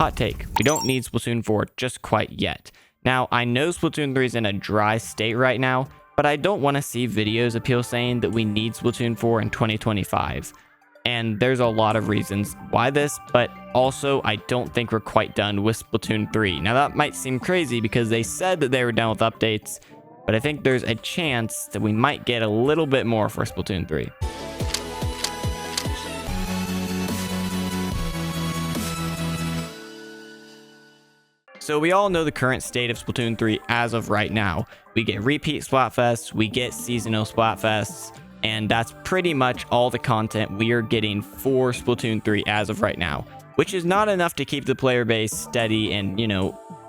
hot take, we don't need Splatoon 4 just quite yet. Now, I know Splatoon 3 is in a dry state right now, but I don't want to see videos of people saying that we need Splatoon 4 in 2025. And there's a lot of reasons why this, but also I don't think we're quite done with Splatoon 3. Now, that might seem crazy because they said that they were done with updates, but I think there's a chance that we might get a little bit more for Splatoon 3. So we all know the current state of Splatoon 3 as of right now. We get repeat Splatfests, we get seasonal Splatfests, and that's pretty much all the content we are getting for Splatoon 3 as of right now, which is not enough to keep the player base steady and,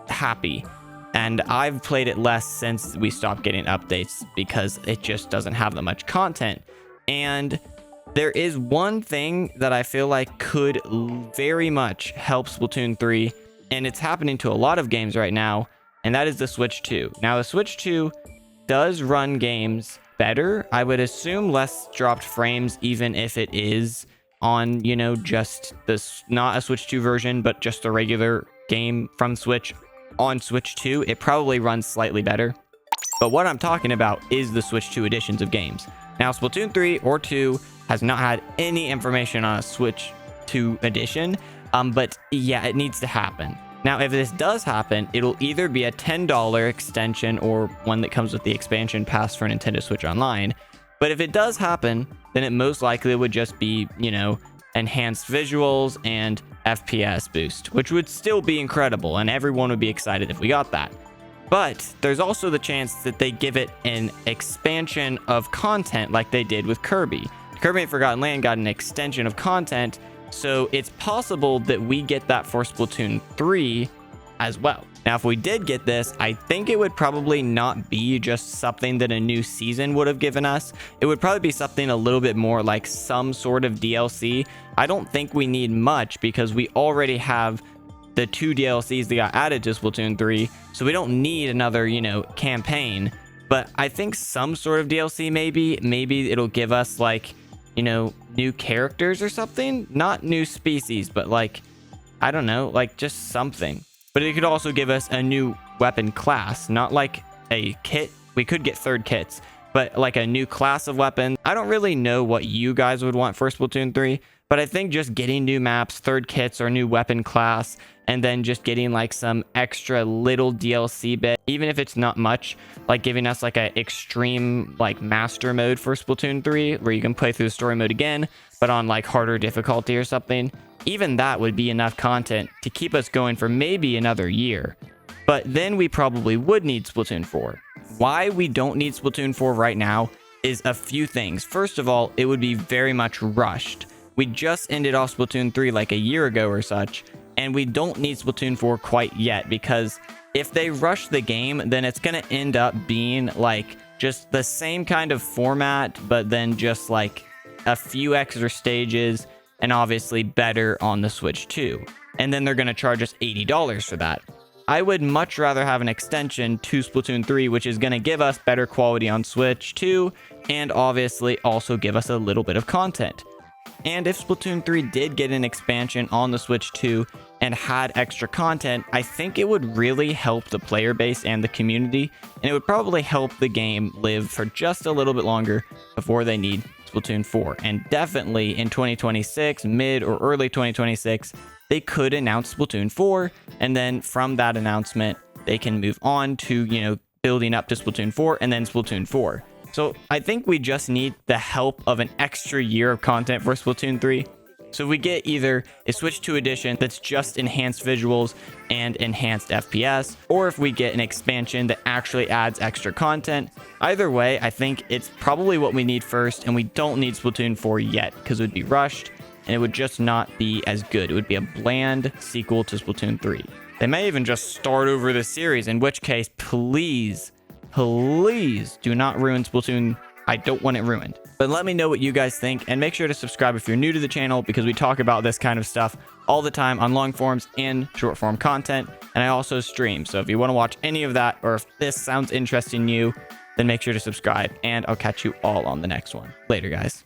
happy. And I've played it less since we stopped getting updates because it just doesn't have that much content. And there is one thing that I feel like could very much help Splatoon 3, and it's happening to a lot of games right now, and that is the Switch 2. Now, the Switch 2 does run games better. I would assume less dropped frames, even if it is on, just this, not a Switch 2 version, but just a regular game from Switch on Switch 2. It probably runs slightly better. But what I'm talking about is the Switch 2 editions of games. Now, Splatoon 3 or 2 has not had any information on a Switch 2 edition, but yeah, it needs to happen. Now, if this does happen, it'll either be a $10 extension or one that comes with the expansion pass for Nintendo Switch Online. But if it does happen, then it most likely would just be, enhanced visuals and FPS boost, which would still be incredible, and everyone would be excited if we got that. But there's also the chance that they give it an expansion of content like they did with Kirby. Kirby and Forgotten Land got an extension of content, so it's possible that we get that for Splatoon 3 as well. Now, if we did get this, I think it would probably not be just something that a new season would have given us. It would probably be something a little bit more like some sort of DLC. I don't think we need much because we already have the 2 DLCs that got added to Splatoon 3, so we don't need another, campaign. But I think some sort of DLC maybe it'll give us like, new characters or something, not new species, but like, I don't know, like just something. But it could also give us a new weapon class, not like a kit. We could get third kits, but like a new class of weapon. I don't really know what you guys would want for Splatoon 3, but I think just getting new maps, third kits, or new weapon class, and then just getting like some extra little DLC bit, even if it's not much, like giving us like a extreme like master mode for Splatoon 3, where you can play through the story mode again, but on like harder difficulty or something. Even that would be enough content to keep us going for maybe another year. But then we probably would need Splatoon 4. Why we don't need Splatoon 4 right now is a few things. First of all, it would be very much rushed. We just ended off Splatoon 3 like a year ago or such, and we don't need Splatoon 4 quite yet, because if they rush the game, then it's going to end up being like just the same kind of format, but then just like a few extra stages, and obviously better on the Switch 2. And then they're going to charge us $80 for that. I would much rather have an extension to Splatoon 3, which is going to give us better quality on Switch 2, and obviously also give us a little bit of content. And if Splatoon 3 did get an expansion on the Switch 2 and had extra content, I think it would really help the player base and the community, and it would probably help the game live for just a little bit longer before they need Splatoon 4. And definitely in 2026, mid or early 2026, they could announce Splatoon 4, and then from that announcement, they can move on to, building up to Splatoon 4 and then Splatoon 4. So I think we just need the help of an extra year of content for Splatoon 3. So we get either a Switch 2 edition that's just enhanced visuals and enhanced FPS, or if we get an expansion that actually adds extra content. Either way, I think it's probably what we need first, and we don't need Splatoon 4 yet because it would be rushed and it would just not be as good. It would be a bland sequel to Splatoon 3. They may even just start over the series, in which case, please do not ruin Splatoon. I don't want it ruined. But let me know what you guys think, and make sure to subscribe if you're new to the channel, because we talk about this kind of stuff all the time on long forms and short form content, and I also stream. So if you want to watch any of that, or if this sounds interesting to you, then make sure to subscribe, and I'll catch you all on the next one. Later, guys.